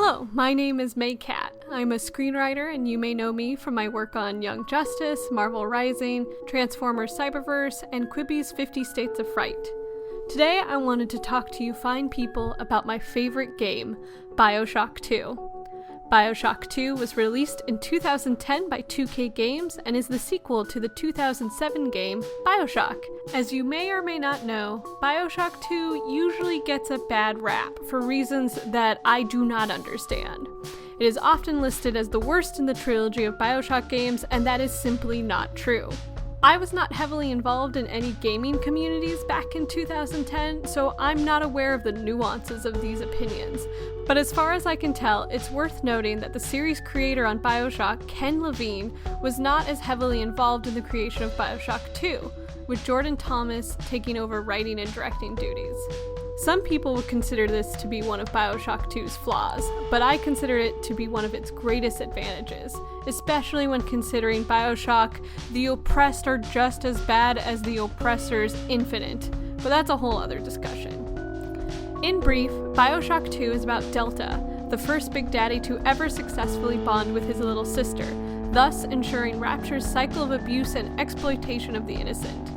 Hello, my name is Mae Catt. I'm a screenwriter, and you may know me from my work on Young Justice, Marvel Rising, Transformers Cyberverse, and Quibi's 50 States of Fright. Today, I wanted to talk to you fine people about my favorite game, BioShock 2. BioShock 2 was released in 2010 by 2K Games and is the sequel to the 2007 game BioShock. As you may or may not know, BioShock 2 usually gets a bad rap for reasons that I do not understand. It is often listed as the worst in the trilogy of BioShock games, and that is simply not true. I was not heavily involved in any gaming communities back in 2010, so I'm not aware of the nuances of these opinions. But as far as I can tell, it's worth noting that the series creator on BioShock, Ken Levine, was not as heavily involved in the creation of BioShock 2, with Jordan Thomas taking over writing and directing duties. Some people would consider this to be one of BioShock 2's flaws, but I consider it to be one of its greatest advantages, especially when considering BioShock, the oppressed are just as bad as the oppressors infinite, but that's a whole other discussion. In brief, BioShock 2 is about Delta, the first Big Daddy to ever successfully bond with his little sister, thus ensuring Rapture's cycle of abuse and exploitation of the innocent.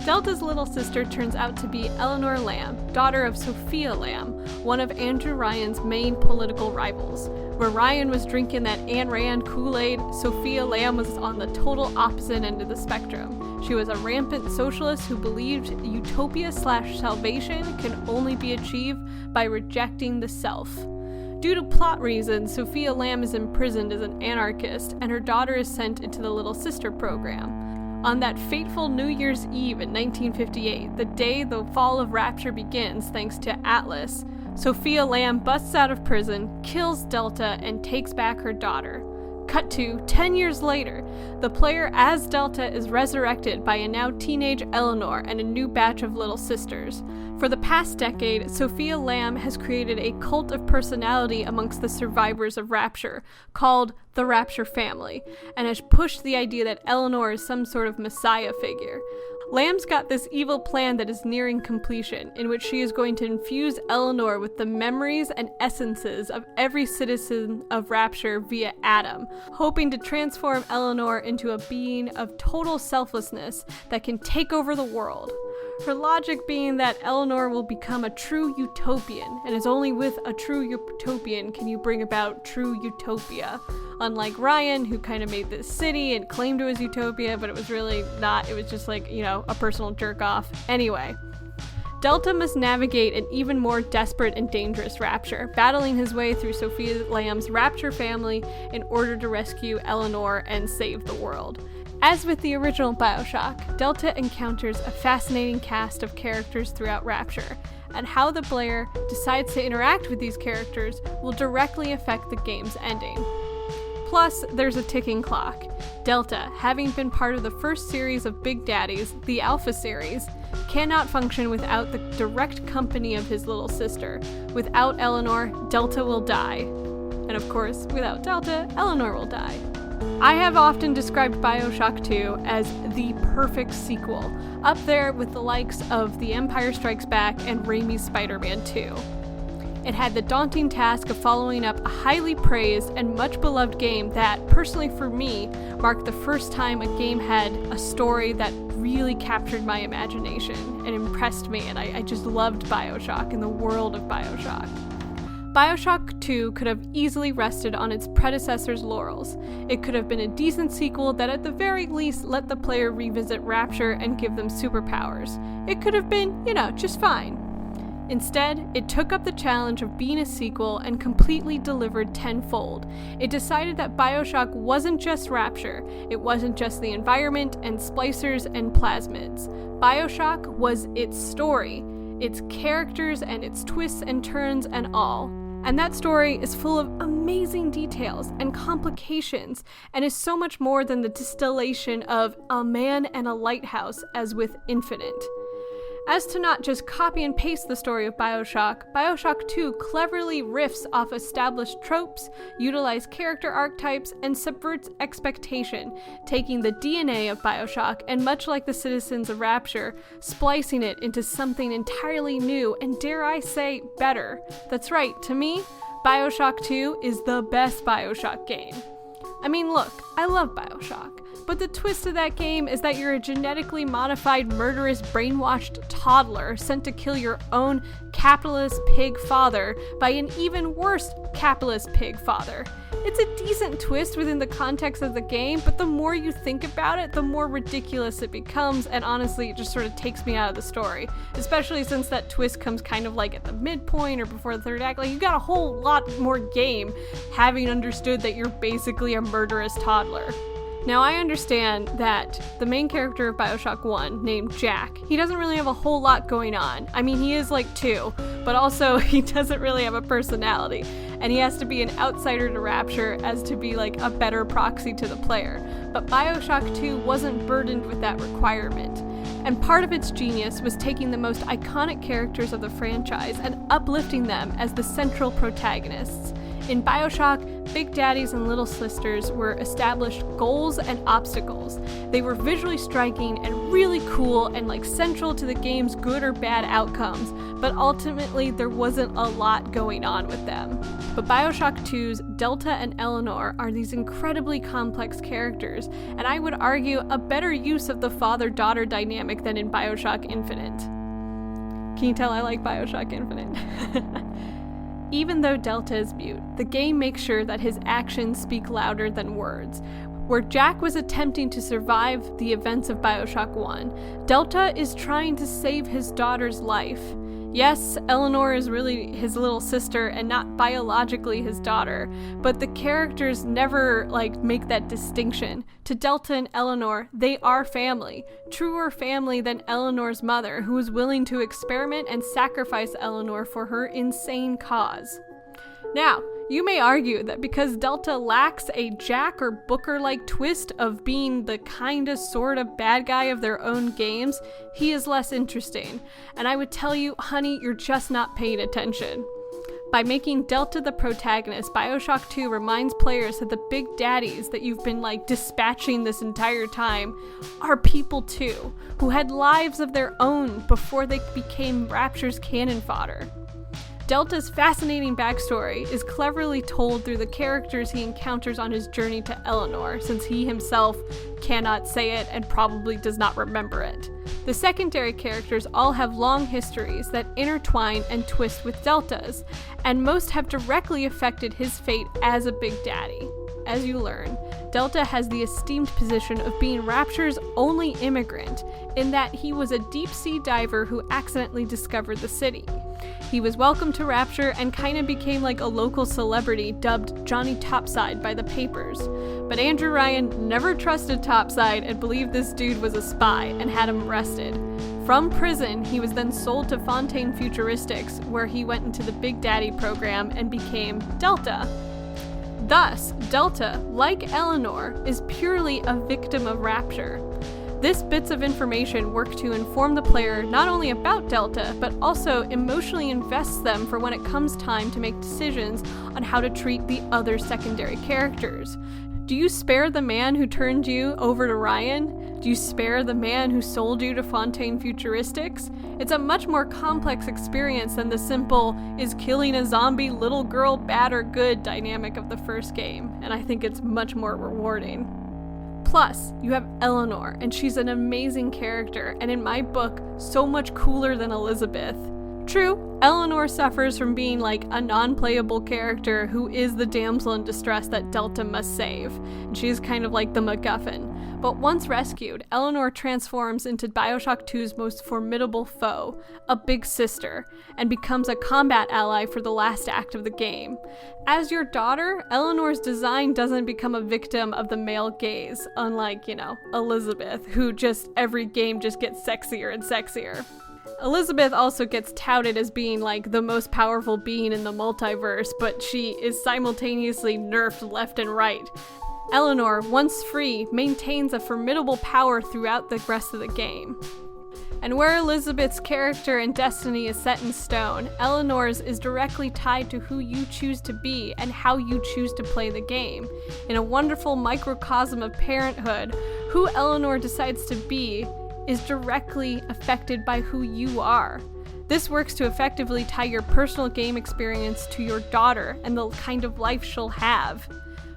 Delta's little sister turns out to be Eleanor Lamb, daughter of Sophia Lamb, one of Andrew Ryan's main political rivals. Where Ryan was drinking that Ayn Rand Kool-Aid, Sophia Lamb was on the total opposite end of the spectrum. She was a rampant socialist who believed utopia/salvation can only be achieved by rejecting the self. Due to plot reasons, Sophia Lamb is imprisoned as an anarchist, and her daughter is sent into the Little Sister program. On that fateful New Year's Eve in 1958, the day the fall of Rapture begins thanks to Atlas, Sophia Lamb busts out of prison, kills Delta, and takes back her daughter. Cut to 10 years later, the player as Delta is resurrected by a now teenage Eleanor and a new batch of little sisters. For the past decade, Sophia Lamb has created a cult of personality amongst the survivors of Rapture, called the Rapture family, and has pushed the idea that Eleanor is some sort of messiah figure. Lamb's got this evil plan that is nearing completion, in which she is going to infuse Eleanor with the memories and essences of every citizen of Rapture via Adam, hoping to transform Eleanor into a being of total selflessness that can take over the world. Her logic being that Eleanor will become a true utopian, and it's only with a true utopian can you bring about true utopia. Unlike Ryan, who kind of made this city and claimed it was utopia, but it was really not. It was just like, a personal jerk-off. Anyway, Delta must navigate an even more desperate and dangerous Rapture, battling his way through Sophia Lamb's Rapture family in order to rescue Eleanor and save the world. As with the original BioShock, Delta encounters a fascinating cast of characters throughout Rapture, and how the player decides to interact with these characters will directly affect the game's ending. Plus, there's a ticking clock. Delta, having been part of the first series of Big Daddies, the Alpha series, cannot function without the direct company of his little sister. Without Eleanor, Delta will die. And of course, without Delta, Eleanor will die. I have often described BioShock 2 as the perfect sequel, up there with the likes of The Empire Strikes Back and Raimi's Spider-Man 2. It had the daunting task of following up a highly praised and much beloved game that, personally for me, marked the first time a game had a story that really captured my imagination and impressed me, and I just loved BioShock and the world of BioShock. BioShock 2 could have easily rested on its predecessor's laurels. It could have been a decent sequel that at the very least let the player revisit Rapture and give them superpowers. It could have been, just fine. Instead, it took up the challenge of being a sequel and completely delivered tenfold. It decided that BioShock wasn't just Rapture, it wasn't just the environment and splicers and plasmids. BioShock was its story, its characters and its twists and turns and all. And that story is full of amazing details and complications, and is so much more than the distillation of a man and a lighthouse as with Infinite. As to not just copy and paste the story of BioShock, BioShock 2 cleverly riffs off established tropes, utilizes character archetypes, and subverts expectation, taking the DNA of BioShock and, much like the citizens of Rapture, splicing it into something entirely new and, dare I say, better. That's right, to me, BioShock 2 is the best BioShock game. I mean, look, I love BioShock, but the twist of that game is that you're a genetically modified, murderous, brainwashed toddler sent to kill your own capitalist pig father by an even worse capitalist pig father. It's a decent twist within the context of the game, but the more you think about it, the more ridiculous it becomes, and honestly, it just sort of takes me out of the story, especially since that twist comes kind of like at the midpoint or before the third act. Like, you got a whole lot more game having understood that you're basically a murderous toddler. Now, I understand that the main character of BioShock 1, named Jack, he doesn't really have a whole lot going on. I mean, he is like 2, but also he doesn't really have a personality, and he has to be an outsider to Rapture as to be like a better proxy to the player. But BioShock 2 wasn't burdened with that requirement. And part of its genius was taking the most iconic characters of the franchise and uplifting them as the central protagonists. In BioShock, Big Daddies and Little Sisters were established goals and obstacles. They were visually striking and really cool and like central to the game's good or bad outcomes, but ultimately there wasn't a lot going on with them. But BioShock 2's Delta and Eleanor are these incredibly complex characters, and I would argue a better use of the father-daughter dynamic than in BioShock Infinite. Can you tell I like BioShock Infinite? Even though Delta is mute, the game makes sure that his actions speak louder than words. Where Jack was attempting to survive the events of BioShock 1, Delta is trying to save his daughter's life. Yes, Eleanor is really his little sister and not biologically his daughter, but the characters never make that distinction. To Delta and Eleanor, they are family. Truer family than Eleanor's mother, who was willing to experiment and sacrifice Eleanor for her insane cause. Now, you may argue that because Delta lacks a Jack or Booker-like twist of being the kinda sorta bad guy of their own games, he is less interesting. And I would tell you, honey, you're just not paying attention. By making Delta the protagonist, BioShock 2 reminds players that the big daddies that you've been dispatching this entire time are people too, who had lives of their own before they became Rapture's cannon fodder. Delta's fascinating backstory is cleverly told through the characters he encounters on his journey to Eleanor, since he himself cannot say it and probably does not remember it. The secondary characters all have long histories that intertwine and twist with Delta's, and most have directly affected his fate as a Big Daddy. As you learn, Delta has the esteemed position of being Rapture's only immigrant, in that he was a deep-sea diver who accidentally discovered the city. He was welcomed to Rapture and kinda became like a local celebrity dubbed Johnny Topside by the papers. But Andrew Ryan never trusted Topside and believed this dude was a spy and had him arrested. From prison, he was then sold to Fontaine Futuristics, where he went into the Big Daddy program and became Delta. Thus, Delta, like Eleanor, is purely a victim of Rapture. These bits of information work to inform the player not only about Delta, but also emotionally invests them for when it comes time to make decisions on how to treat the other secondary characters. Do you spare the man who turned you over to Ryan? Do you spare the man who sold you to Fontaine Futuristics? It's a much more complex experience than the simple, is killing a zombie little girl bad or good dynamic of the first game, and I think it's much more rewarding. Plus, you have Eleanor, and she's an amazing character, and in my book, so much cooler than Elizabeth. True, Eleanor suffers from being a non-playable character who is the damsel in distress that Delta must save, and she's kind of like the MacGuffin. But once rescued, Eleanor transforms into BioShock 2's most formidable foe, a big sister, and becomes a combat ally for the last act of the game. As your daughter, Eleanor's design doesn't become a victim of the male gaze, unlike, Elizabeth, who just every game just gets sexier and sexier. Elizabeth also gets touted as being the most powerful being in the multiverse, but she is simultaneously nerfed left and right. Eleanor, once free, maintains a formidable power throughout the rest of the game. And where Elizabeth's character and destiny is set in stone, Eleanor's is directly tied to who you choose to be and how you choose to play the game. In a wonderful microcosm of parenthood, who Eleanor decides to be is directly affected by who you are. This works to effectively tie your personal game experience to your daughter and the kind of life she'll have.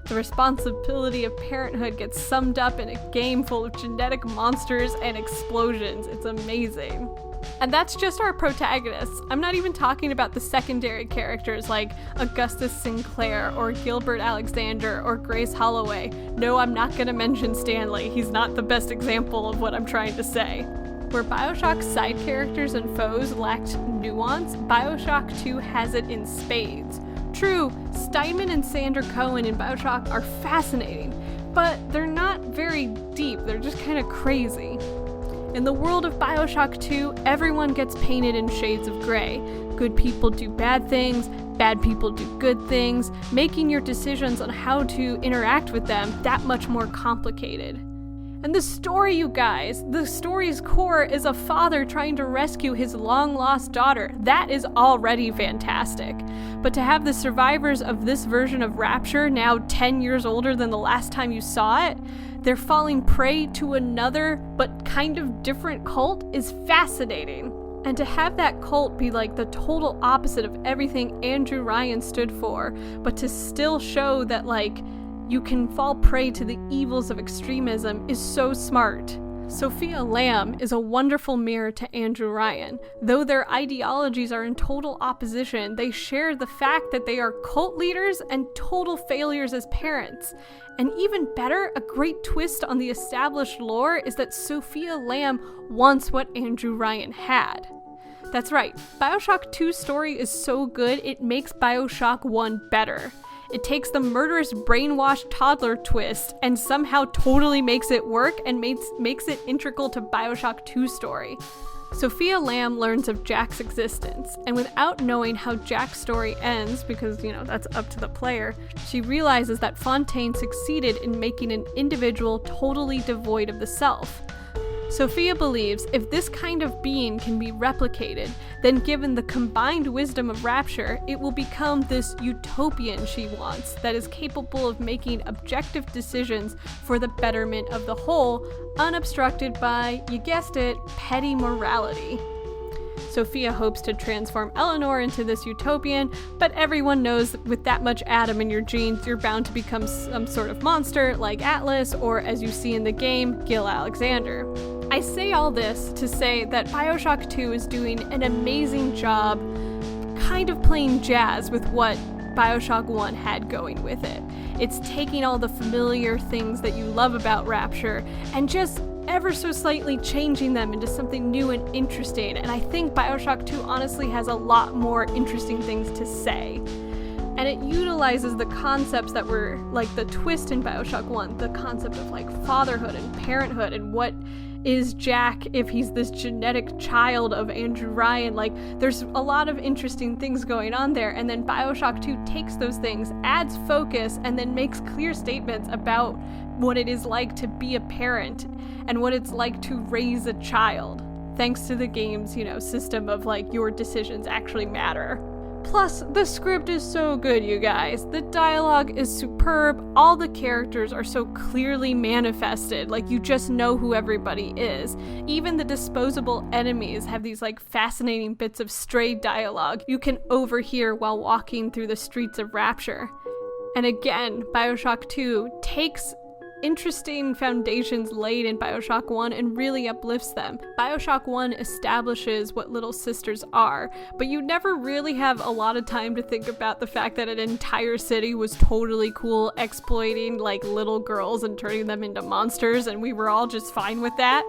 The responsibility of parenthood gets summed up in a game full of genetic monsters and explosions. It's amazing. And that's just our protagonists. I'm not even talking about the secondary characters like Augustus Sinclair or Gilbert Alexander or Grace Holloway. No, I'm not going to mention Stanley. He's not the best example of what I'm trying to say. Where BioShock's side characters and foes lacked nuance, BioShock 2 has it in spades. True, Steinman and Sander Cohen in BioShock are fascinating, but they're not very deep. They're just kind of crazy. In the world of BioShock 2, everyone gets painted in shades of gray. Good people do bad things, bad people do good things, making your decisions on how to interact with them that much more complicated. And the story, you guys, the story's core is a father trying to rescue his long-lost daughter. That is already fantastic. But to have the survivors of this version of Rapture, now 10 years older than the last time you saw it, they're falling prey to another but kind of different cult is fascinating. And to have that cult be like the total opposite of everything Andrew Ryan stood for, but to still show that like you can fall prey to the evils of extremism is so smart. Sophia Lamb is a wonderful mirror to Andrew Ryan. Though their ideologies are in total opposition, they share the fact that they are cult leaders and total failures as parents. And even better, a great twist on the established lore is that Sophia Lamb wants what Andrew Ryan had. That's right, BioShock 2's story is so good it makes BioShock 1 better. It takes the murderous brainwashed toddler twist and somehow totally makes it work and makes it integral to BioShock 2's story. Sophia Lamb learns of Jack's existence, and without knowing how Jack's story ends, because, that's up to the player, she realizes that Fontaine succeeded in making an individual totally devoid of the self. Sophia believes if this kind of being can be replicated, then given the combined wisdom of Rapture, it will become this utopian she wants that is capable of making objective decisions for the betterment of the whole, unobstructed by, you guessed it, petty morality. Sophia hopes to transform Eleanor into this utopian, but everyone knows that with that much Adam in your genes, you're bound to become some sort of monster like Atlas, or as you see in the game, Gil Alexander. I say all this to say that BioShock 2 is doing an amazing job kind of playing jazz with what BioShock 1 had going with it. It's taking all the familiar things that you love about Rapture and just ever so slightly changing them into something new and interesting, and I think BioShock 2 honestly has a lot more interesting things to say. And it utilizes the concepts that were like the twist in BioShock 1, the concept of like fatherhood and parenthood and what is Jack if he's this genetic child of Andrew Ryan. Like, there's a lot of interesting things going on there, and then BioShock 2 takes those things, adds focus, and then makes clear statements about what it is like to be a parent and what it's like to raise a child, thanks to the game's, system of like your decisions actually matter. Plus, the script is so good, you guys. The dialogue is superb. All the characters are so clearly manifested, like you just know who everybody is. Even the disposable enemies have these like fascinating bits of stray dialogue you can overhear while walking through the streets of Rapture. And again, BioShock 2 takes interesting foundations laid in BioShock 1 and really uplifts them. BioShock 1 establishes what little sisters are, but you never really have a lot of time to think about the fact that an entire city was totally cool exploiting like little girls and turning them into monsters, and we were all just fine with that.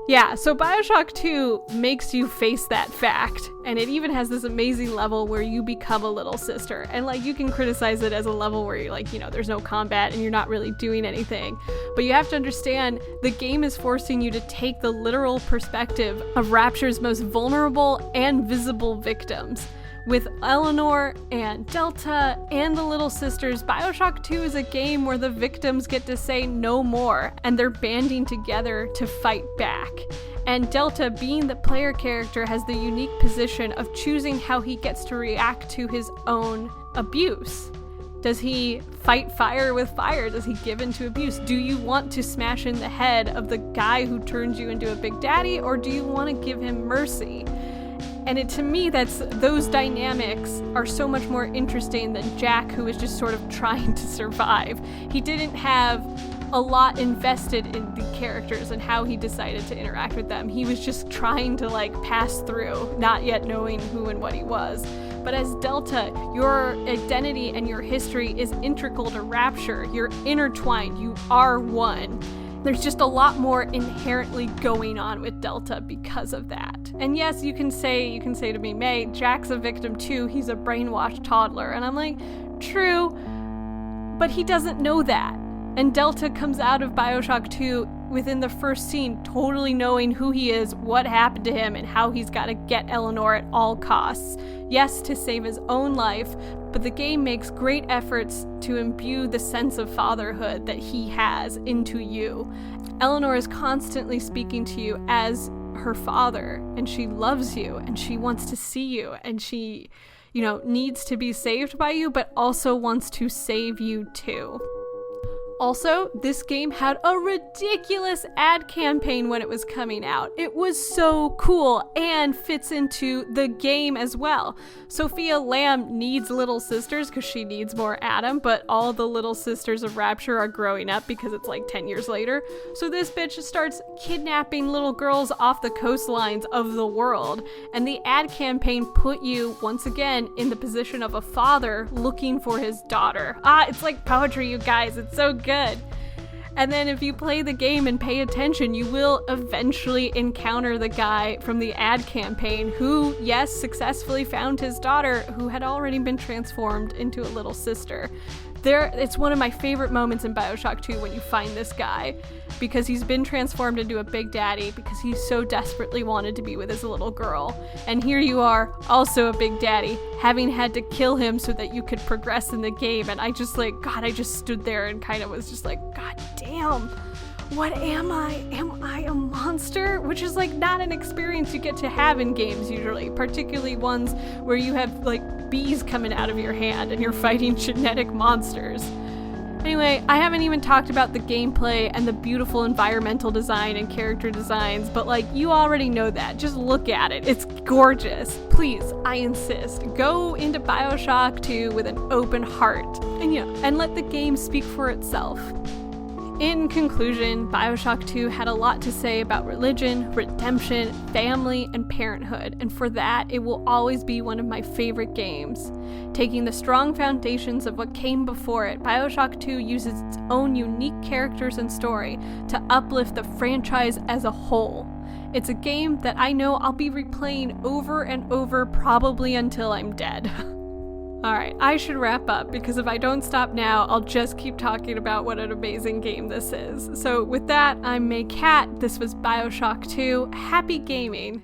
Yeah, so BioShock 2 makes you face that fact, and it even has this amazing level where you become a little sister, and like you can criticize it as a level where you're like, there's no combat and you're not really doing anything, but you have to understand the game is forcing you to take the literal perspective of Rapture's most vulnerable and visible victims. With Eleanor and Delta and the Little Sisters, BioShock 2 is a game where the victims get to say no more, and they're banding together to fight back. And Delta, being the player character, has the unique position of choosing how he gets to react to his own abuse. Does he fight fire with fire? Does he give in to abuse? Do you want to smash in the head of the guy who turns you into a big daddy, or do you want to give him mercy? And to me, those dynamics are so much more interesting than Jack, who is just sort of trying to survive. He didn't have a lot invested in the characters and how he decided to interact with them. He was just trying to pass through, not yet knowing who and what he was. But as Delta, your identity and your history is integral to Rapture. You're intertwined. You are one. There's just a lot more inherently going on with Delta because of that. And yes, you can say to me, Mae, Jack's a victim too. He's a brainwashed toddler. And I'm like, true, but he doesn't know that. And Delta comes out of BioShock 2 within the first scene totally knowing who he is, what happened to him, and how he's got to get Eleanor at all costs. Yes, to save his own life, but the game makes great efforts to imbue the sense of fatherhood that he has into you. Eleanor is constantly speaking to you as her father, and she loves you, and she wants to see you, and she, needs to be saved by you, but also wants to save you too. Also, this game had a ridiculous ad campaign when it was coming out. It was so cool and fits into the game as well. Sophia Lamb needs little sisters because she needs more Adam, but all the little sisters of Rapture are growing up because it's 10 years later. So this bitch starts kidnapping little girls off the coastlines of the world. And the ad campaign put you, once again, in the position of a father looking for his daughter. It's like poetry, you guys. It's so good. And then if you play the game and pay attention, you will eventually encounter the guy from the ad campaign who, yes, successfully found his daughter who had already been transformed into a little sister. It's one of my favorite moments in BioShock 2 when you find this guy, because he's been transformed into a big daddy because he so desperately wanted to be with his little girl. And here you are, also a big daddy, having had to kill him so that you could progress in the game. And I just stood there and kind of was just like, God damn, what am I? Am I a monster? Which is not an experience you get to have in games usually, particularly ones where you have bees coming out of your hand and you're fighting genetic monsters. Anyway, I haven't even talked about the gameplay and the beautiful environmental design and character designs, but you already know that. Just look at it. It's gorgeous. Please, I insist, go into BioShock 2 with an open heart and let the game speak for itself. In conclusion, BioShock 2 had a lot to say about religion, redemption, family, and parenthood, and for that, it will always be one of my favorite games. Taking the strong foundations of what came before it, BioShock 2 uses its own unique characters and story to uplift the franchise as a whole. It's a game that I know I'll be replaying over and over, probably until I'm dead. Alright, I should wrap up because if I don't stop now, I'll just keep talking about what an amazing game this is. So with that, I'm Mae Catt. This was BioShock 2. Happy gaming!